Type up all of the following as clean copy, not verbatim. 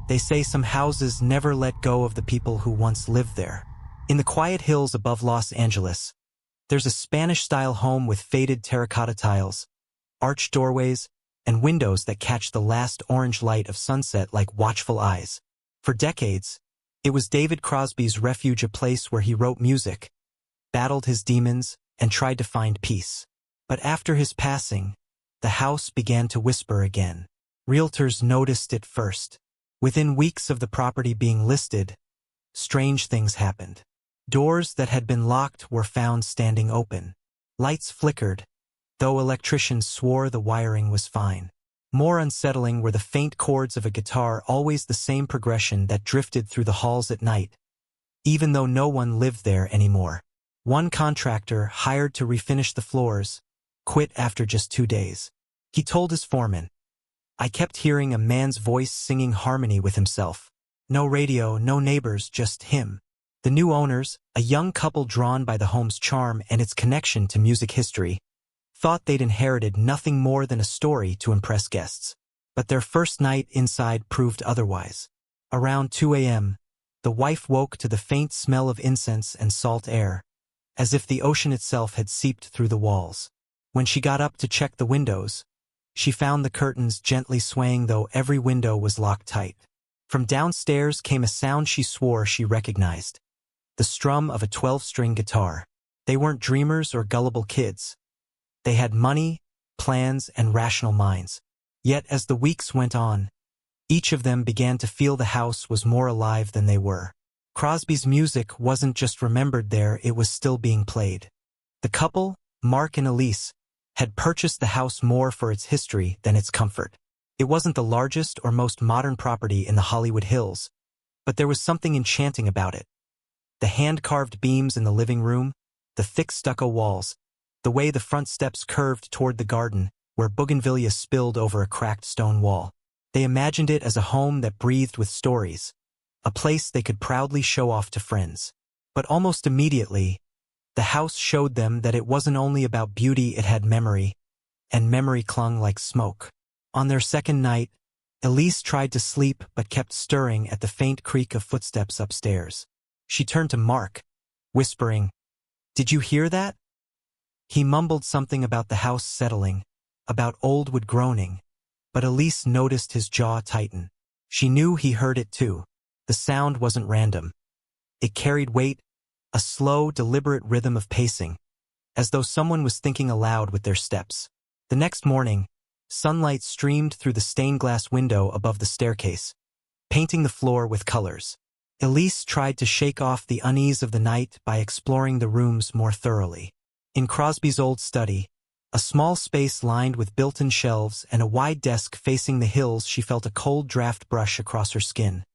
They say some houses never let go of the people who once lived there. In the quiet hills above Los Angeles, there's a Spanish-style home with faded terracotta tiles, arched doorways, and windows that catch the last orange light of sunset like watchful eyes. For decades, it was David Crosby's refuge, a place where he wrote music, battled his demons, and tried to find peace. But after his passing, the house began to whisper again. Realtors noticed it first. Within weeks of the property being listed, strange things happened. Doors that had been locked were found standing open. Lights flickered, though electricians swore the wiring was fine. More unsettling were the faint chords of a guitar, always the same progression that drifted through the halls at night, even though no one lived there anymore. One contractor, hired to refinish the floors, quit after just 2 days. He told his foreman, "I kept hearing a man's voice singing harmony with himself. No radio, no neighbors, just him." The new owners, a young couple drawn by the home's charm and its connection to music history, thought they'd inherited nothing more than a story to impress guests. But their first night inside proved otherwise. Around 2 a.m., the wife woke to the faint smell of incense and salt air, as if the ocean itself had seeped through the walls. When she got up to check the windows, she found the curtains gently swaying, though every window was locked tight. From downstairs came a sound she swore she recognized: the strum of a 12-string guitar. They weren't dreamers or gullible kids. They had money, plans, and rational minds. Yet as the weeks went on, each of them began to feel the house was more alive than they were. Crosby's music wasn't just remembered there, it was still being played. The couple, Mark and Elise, had purchased the house more for its history than its comfort. It wasn't the largest or most modern property in the Hollywood Hills, but there was something enchanting about it. The hand-carved beams in the living room, the thick stucco walls, the way the front steps curved toward the garden, where bougainvillea spilled over a cracked stone wall. They imagined it as a home that breathed with stories, a place they could proudly show off to friends. But almost immediately, the house showed them that it wasn't only about beauty, it had memory, and memory clung like smoke. On their second night, Elise tried to sleep but kept stirring at the faint creak of footsteps upstairs. She turned to Mark, whispering, "Did you hear that?" He mumbled something about the house settling, about old wood groaning, but Elise noticed his jaw tighten. She knew he heard it too. The sound wasn't random. It carried weight, a slow, deliberate rhythm of pacing, as though someone was thinking aloud with their steps. The next morning, sunlight streamed through the stained glass window above the staircase, painting the floor with colors. Elise tried to shake off the unease of the night by exploring the rooms more thoroughly. In Crosby's old study, a small space lined with built-in shelves and a wide desk facing the hills, she felt a cold draft brush across her skin,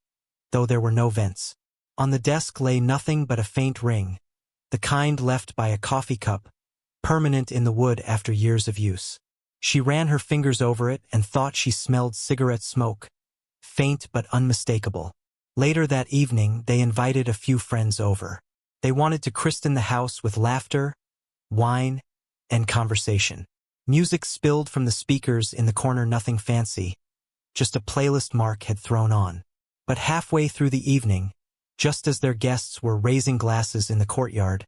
though there were no vents. On the desk lay nothing but a faint ring, the kind left by a coffee cup, permanent in the wood after years of use. She ran her fingers over it and thought she smelled cigarette smoke, faint but unmistakable. Later that evening, they invited a few friends over. They wanted to christen the house with laughter, wine, and conversation. Music spilled from the speakers in the corner, nothing fancy, just a playlist Mark had thrown on. But halfway through the evening, just as their guests were raising glasses in the courtyard,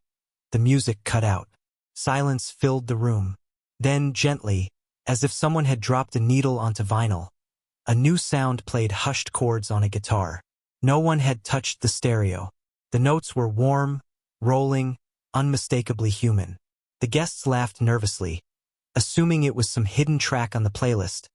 the music cut out. Silence filled the room. Then, gently, as if someone had dropped a needle onto vinyl, a new sound played, hushed chords on a guitar. No one had touched the stereo. The notes were warm, rolling, unmistakably human. The guests laughed nervously, assuming it was some hidden track on the playlist,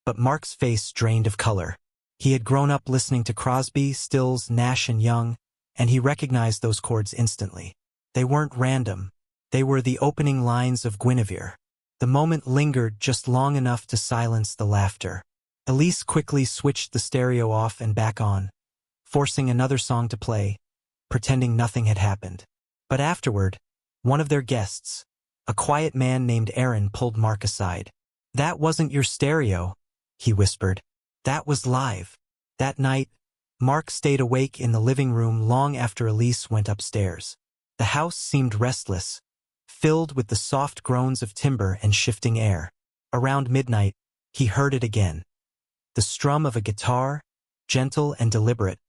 but Mark's face drained of color. He had grown up listening to Crosby, Stills, Nash, and Young, and he recognized those chords instantly. They weren't random. They were the opening lines of Guinevere. The moment lingered just long enough to silence the laughter. Elise quickly switched the stereo off and back on, forcing another song to play, pretending nothing had happened. But afterward, one of their guests, a quiet man named Aaron, pulled Mark aside. "That wasn't your stereo," he whispered. "That was live." That night, Mark stayed awake in the living room long after Elise went upstairs. The house seemed restless, filled with the soft groans of timber and shifting air. Around midnight, he heard it again. The strum of a guitar, gentle and deliberate,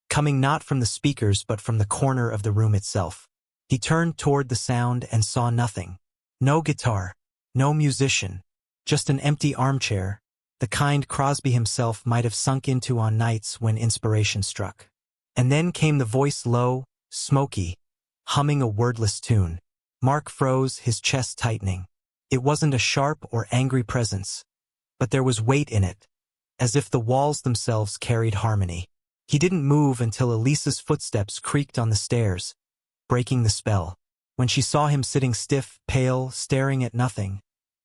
coming not from the speakers but from the corner of the room itself. He turned toward the sound and saw nothing. No guitar, no musician, just an empty armchair, the kind Crosby himself might have sunk into on nights when inspiration struck. And then came the voice, low, smoky, humming a wordless tune. Mark froze, his chest tightening. It wasn't a sharp or angry presence, but there was weight in it, as if the walls themselves carried harmony. He didn't move until Elise's footsteps creaked on the stairs, breaking the spell. When she saw him sitting stiff, pale, staring at nothing,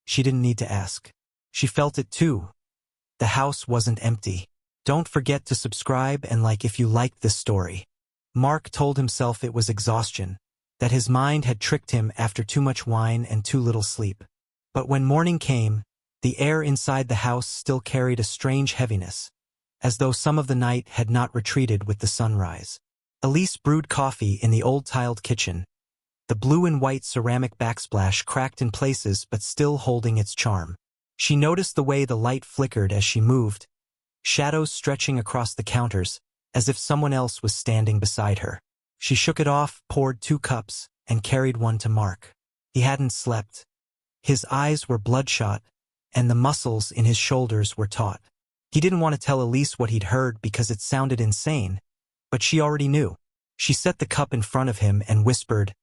she didn't need to ask. She felt it too. The house wasn't empty. Don't forget to subscribe and like if you liked this story. Mark told himself it was exhaustion, that his mind had tricked him after too much wine and too little sleep. But when morning came, the air inside the house still carried a strange heaviness, as though some of the night had not retreated with the sunrise. Elise brewed coffee in the old tiled kitchen, the blue and white ceramic backsplash cracked in places but still holding its charm. She noticed the way the light flickered as she moved, shadows stretching across the counters, as if someone else was standing beside her. She shook it off, poured 2 cups, and carried one to Mark. He hadn't slept. His eyes were bloodshot, and the muscles in his shoulders were taut. He didn't want to tell Elise what he'd heard because it sounded insane, but she already knew. She set the cup in front of him and whispered,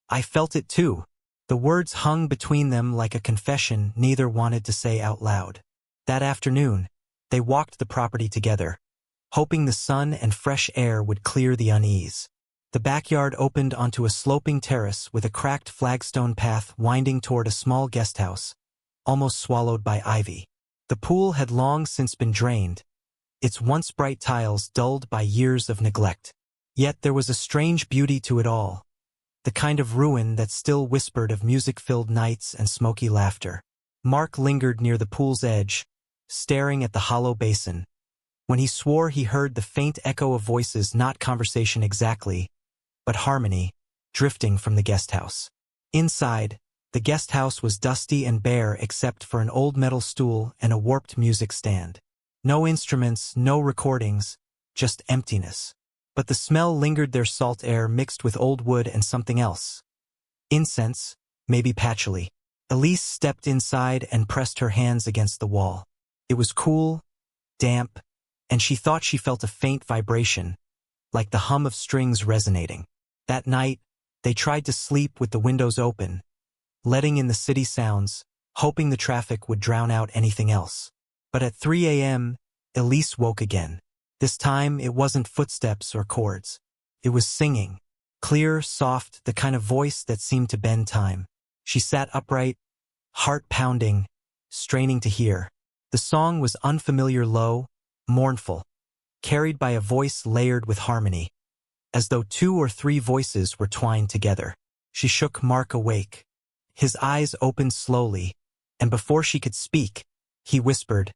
"I felt it too." The words hung between them like a confession neither wanted to say out loud. That afternoon, they walked the property together, hoping the sun and fresh air would clear the unease. The backyard opened onto a sloping terrace with a cracked flagstone path winding toward a small guest house, almost swallowed by ivy. The pool had long since been drained, its once bright tiles dulled by years of neglect. Yet there was a strange beauty to it all, the kind of ruin that still whispered of music-filled nights and smoky laughter. Mark lingered near the pool's edge, staring at the hollow basin. When he swore he heard the faint echo of voices, not conversation exactly, but harmony, drifting from the guest house. Inside, the guest house was dusty and bare except for an old metal stool and a warped music stand. No instruments, no recordings, just emptiness. But the smell lingered there, salt air mixed with old wood and something else. Incense, maybe patchouli. Elise stepped inside and pressed her hands against the wall. It was cool, damp, and she thought she felt a faint vibration, like the hum of strings resonating. That night, they tried to sleep with the windows open, letting in the city sounds, hoping the traffic would drown out anything else. But at 3 a.m., Elise woke again. This time, it wasn't footsteps or chords. It was singing, clear, soft, the kind of voice that seemed to bend time. She sat upright, heart pounding, straining to hear. The song was unfamiliar, low, mournful, carried by a voice layered with harmony, as though 2 or 3 voices were twined together. She shook Mark awake. His eyes opened slowly, and before she could speak, he whispered,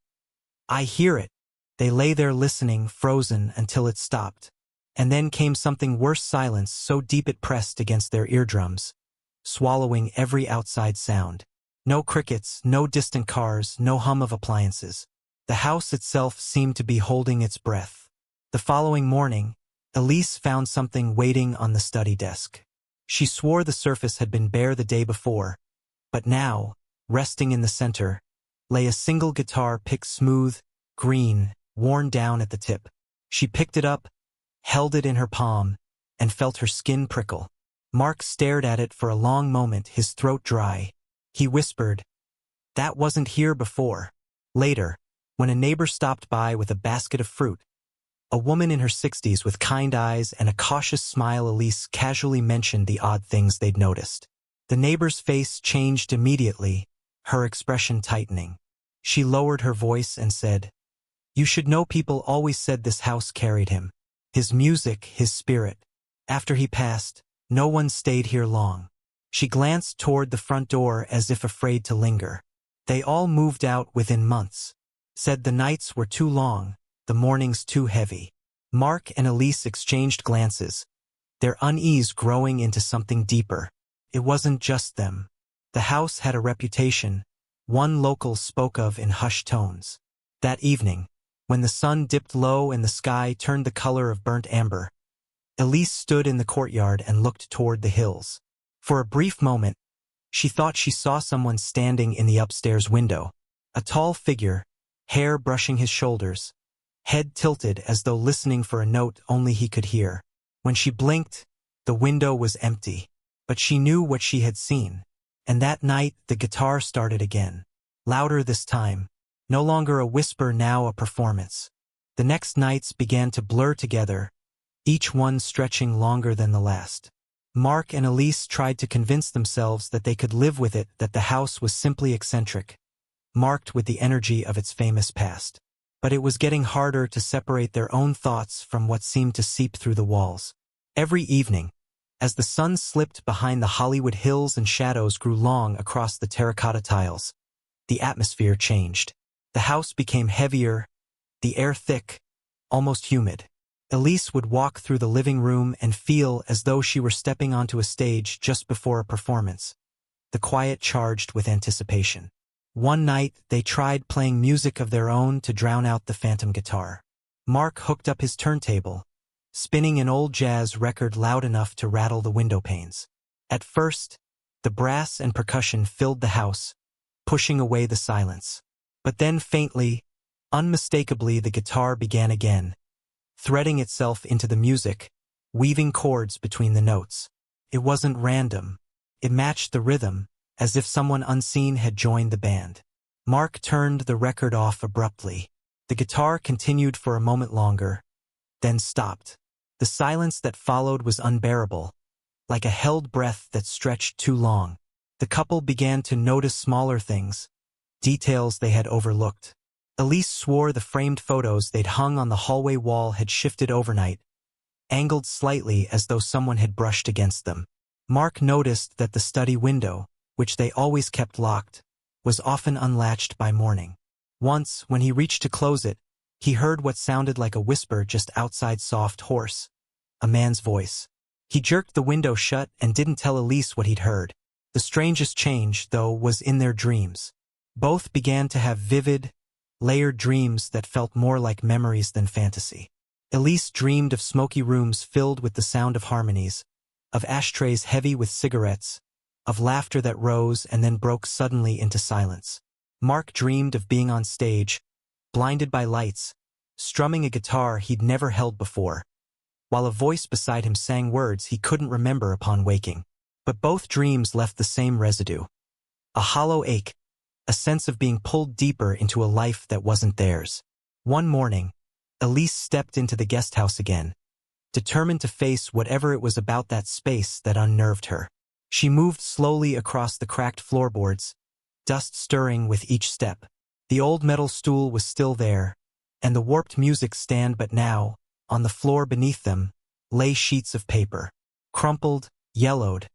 "I hear it." They lay there listening, frozen, until it stopped. And then came something worse, silence so deep it pressed against their eardrums, swallowing every outside sound. No crickets, no distant cars, no hum of appliances. The house itself seemed to be holding its breath. The following morning, Elise found something waiting on the study desk. She swore the surface had been bare the day before, but now, resting in the center, lay a single guitar picked smooth, green, worn down at the tip. She picked it up, held it in her palm, and felt her skin prickle. Mark stared at it for a long moment, his throat dry. He whispered, "That wasn't here before." Later, when a neighbor stopped by with a basket of fruit, a woman in her 60s with kind eyes and a cautious smile, Elise casually mentioned the odd things they'd noticed. The neighbor's face changed immediately, her expression tightening. She lowered her voice and said, "You should know people always said this house carried him. His music, his spirit. After he passed, no one stayed here long." She glanced toward the front door as if afraid to linger. They all moved out within months. Said the nights were too long, the mornings too heavy. Mark and Elise exchanged glances, their unease growing into something deeper. It wasn't just them. The house had a reputation, one local spoke of in hushed tones. That evening, When the sun dipped low and the sky turned the color of burnt amber, Elise stood in the courtyard and looked toward the hills. For a brief moment, she thought she saw someone standing in the upstairs window. A tall figure, hair brushing his shoulders, head tilted as though listening for a note only he could hear. When she blinked, the window was empty. But she knew what she had seen. And that night, the guitar started again. Louder this time. No longer a whisper, now a performance. The next nights began to blur together, each one stretching longer than the last. Mark and Elise tried to convince themselves that they could live with it, that the house was simply eccentric, marked with the energy of its famous past. But it was getting harder to separate their own thoughts from what seemed to seep through the walls. Every evening, as the sun slipped behind the Hollywood hills and shadows grew long across the terracotta tiles, the atmosphere changed. The house became heavier, the air thick, almost humid. Elise would walk through the living room and feel as though she were stepping onto a stage just before a performance, the quiet charged with anticipation. One night, they tried playing music of their own to drown out the phantom guitar. Mark hooked up his turntable, spinning an old jazz record loud enough to rattle the window panes. At first, the brass and percussion filled the house, pushing away the silence. But then faintly, unmistakably, the guitar began again, threading itself into the music, weaving chords between the notes. It wasn't random. It matched the rhythm, as if someone unseen had joined the band. Mark turned the record off abruptly. The guitar continued for a moment longer, then stopped. The silence that followed was unbearable, like a held breath that stretched too long. The couple began to notice smaller things, details they had overlooked. Elise swore the framed photos they'd hung on the hallway wall had shifted overnight, angled slightly as though someone had brushed against them. Mark noticed that the study window, which they always kept locked, was often unlatched by morning. Once, when he reached to close it, he heard what sounded like a whisper just outside, soft, hoarse, a man's voice. He jerked the window shut and didn't tell Elise what he'd heard. The strangest change, though, was in their dreams. Both began to have vivid, layered dreams that felt more like memories than fantasy. Elise dreamed of smoky rooms filled with the sound of harmonies, of ashtrays heavy with cigarettes, of laughter that rose and then broke suddenly into silence. Mark dreamed of being on stage, blinded by lights, strumming a guitar he'd never held before, while a voice beside him sang words he couldn't remember upon waking. But both dreams left the same residue. A hollow ache, a sense of being pulled deeper into a life that wasn't theirs. One morning, Elise stepped into the guest house again, determined to face whatever it was about that space that unnerved her. She moved slowly across the cracked floorboards, dust stirring with each step. The old metal stool was still there, and the warped music stand, but now, on the floor beneath them, lay sheets of paper, crumpled, yellowed,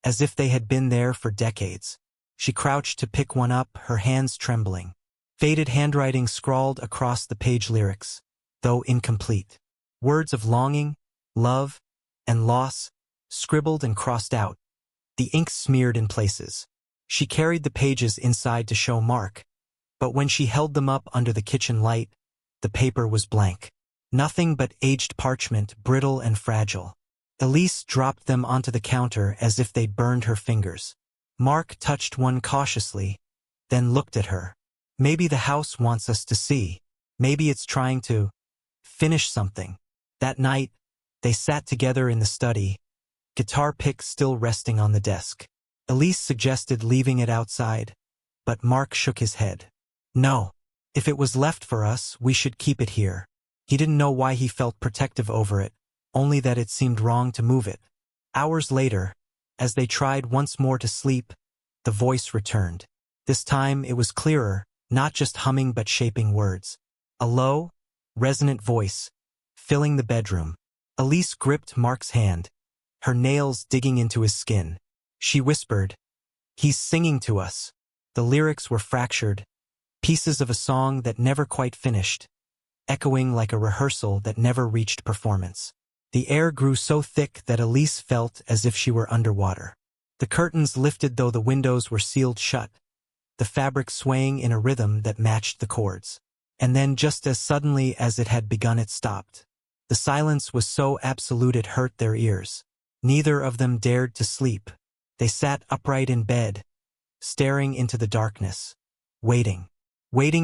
as if they had been there for decades. She crouched to pick one up, her hands trembling. Faded handwriting scrawled across the page, lyrics, though incomplete. Words of longing, love, and loss, scribbled and crossed out, the ink smeared in places. She carried the pages inside to show Mark, but when she held them up under the kitchen light, the paper was blank. Nothing but aged parchment, brittle and fragile. Elise dropped them onto the counter as if they'd burned her fingers. Mark touched one cautiously, then looked at her. Maybe the house wants us to see. Maybe it's trying to finish something. That night, they sat together in the study, guitar pick still resting on the desk. Elise suggested leaving it outside, but Mark shook his head. No. If it was left for us, we should keep it here. He didn't know why he felt protective over it, only that it seemed wrong to move it. Hours later, as they tried once more to sleep, the voice returned. This time it was clearer, not just humming but shaping words. A low, resonant voice, filling the bedroom. Elise gripped Mark's hand, her nails digging into his skin. She whispered, "He's singing to us." The lyrics were fractured, pieces of a song that never quite finished, echoing like a rehearsal that never reached performance. The air grew so thick that Elise felt as if she were underwater. The curtains lifted though the windows were sealed shut, the fabric swaying in a rhythm that matched the chords. And then just as suddenly as it had begun it stopped. The silence was so absolute it hurt their ears. Neither of them dared to sleep. They sat upright in bed, staring into the darkness, waiting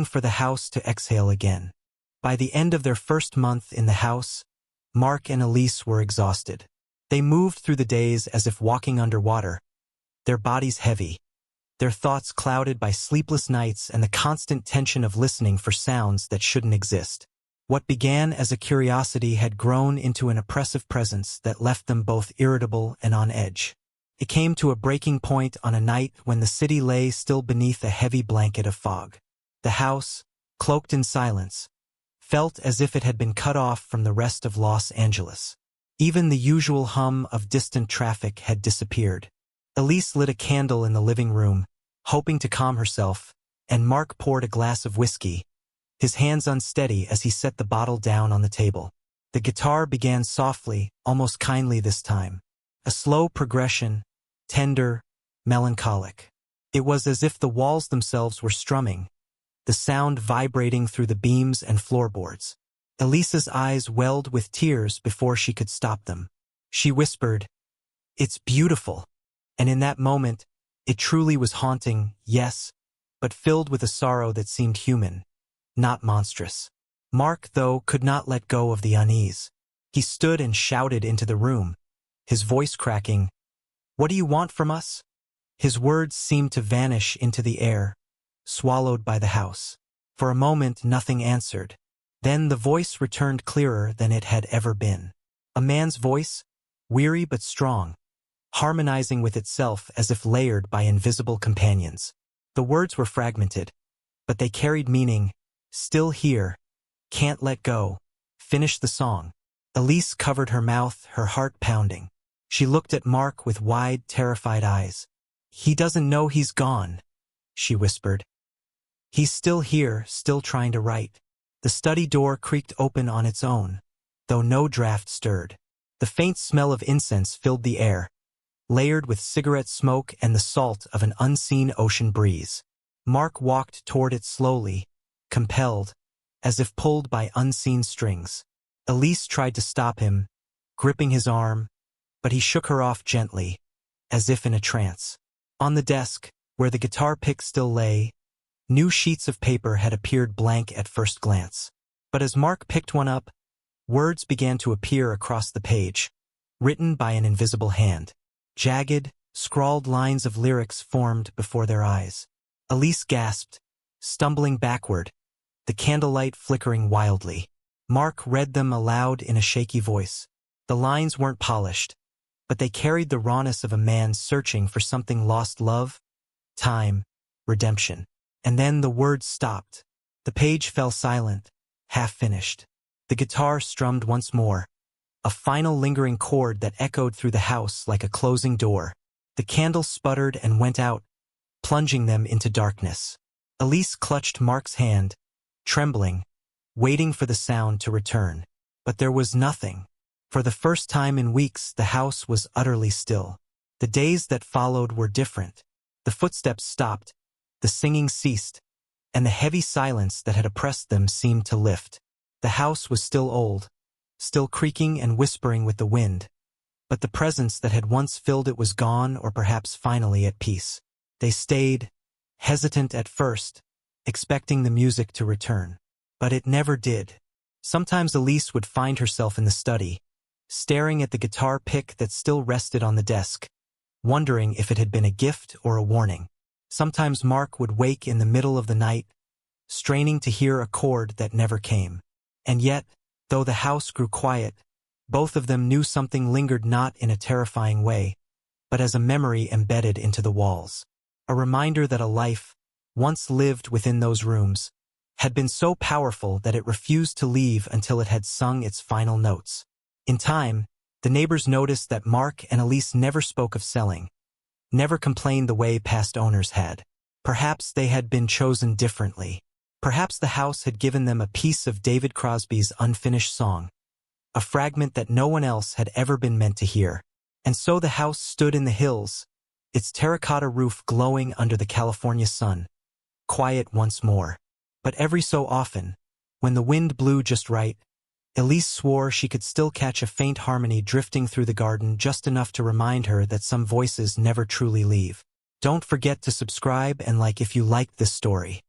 for the house to exhale again. By the end of their first month in the house, Mark and Elise were exhausted. They moved through the days as if walking underwater, their bodies heavy, their thoughts clouded by sleepless nights and the constant tension of listening for sounds that shouldn't exist. What began as a curiosity had grown into an oppressive presence that left them both irritable and on edge. It came to a breaking point on a night when the city lay still beneath a heavy blanket of fog. The house, cloaked in silence, felt as if it had been cut off from the rest of Los Angeles. Even the usual hum of distant traffic had disappeared. Elise lit a candle in the living room, hoping to calm herself, and Mark poured a glass of whiskey, his hands unsteady as he set the bottle down on the table. The guitar began softly, almost kindly this time. A slow progression, tender, melancholic. It was as if the walls themselves were strumming, the sound vibrating through the beams and floorboards. Elise's eyes welled with tears before she could stop them. She whispered, "It's beautiful." And in that moment, it truly was haunting, yes, but filled with a sorrow that seemed human, not monstrous. Mark, though, could not let go of the unease. He stood and shouted into the room, his voice cracking, "What do you want from us?" His words seemed to vanish into the air, swallowed by the house. For a moment, nothing answered. Then the voice returned clearer than it had ever been. A man's voice, weary but strong, harmonizing with itself as if layered by invisible companions. The words were fragmented, but they carried meaning. "Still here, can't let go, finish the song." Elise covered her mouth, her heart pounding. She looked at Mark with wide, terrified eyes. "He doesn't know he's gone," she whispered. "He's still here, still trying to write." The study door creaked open on its own, though no draft stirred. The faint smell of incense filled the air, layered with cigarette smoke and the salt of an unseen ocean breeze. Mark walked toward it slowly, compelled, as if pulled by unseen strings. Elise tried to stop him, gripping his arm, but he shook her off gently, as if in a trance. On the desk, where the guitar pick still lay, new sheets of paper had appeared blank at first glance. But as Mark picked one up, words began to appear across the page, written by an invisible hand. Jagged, scrawled lines of lyrics formed before their eyes. Elise gasped, stumbling backward, the candlelight flickering wildly. Mark read them aloud in a shaky voice. The lines weren't polished, but they carried the rawness of a man searching for something lost: love, time, redemption. And then the words stopped. The page fell silent, half-finished. The guitar strummed once more, a final lingering chord that echoed through the house like a closing door. The candle sputtered and went out, plunging them into darkness. Elise clutched Mark's hand, trembling, waiting for the sound to return. But there was nothing. For the first time in weeks, the house was utterly still. The days that followed were different. The footsteps stopped, the singing ceased, and the heavy silence that had oppressed them seemed to lift. The house was still old, still creaking and whispering with the wind, but the presence that had once filled it was gone, or perhaps finally at peace. They stayed, hesitant at first, expecting the music to return. But it never did. Sometimes Elise would find herself in the study, staring at the guitar pick that still rested on the desk, wondering if it had been a gift or a warning. Sometimes Mark would wake in the middle of the night, straining to hear a chord that never came. And yet, though the house grew quiet, both of them knew something lingered, not in a terrifying way, but as a memory embedded into the walls. A reminder that a life, once lived within those rooms, had been so powerful that it refused to leave until it had sung its final notes. In time, the neighbors noticed that Mark and Elise never spoke of selling, never complained the way past owners had. Perhaps they had been chosen differently. Perhaps the house had given them a piece of David Crosby's unfinished song, a fragment that no one else had ever been meant to hear. And so the house stood in the hills, its terracotta roof glowing under the California sun, quiet once more. But every so often, When the wind blew just right, Elise swore she could still catch a faint harmony drifting through the garden, just enough to remind her that some voices never truly leave. Don't forget to subscribe and like if you liked this story.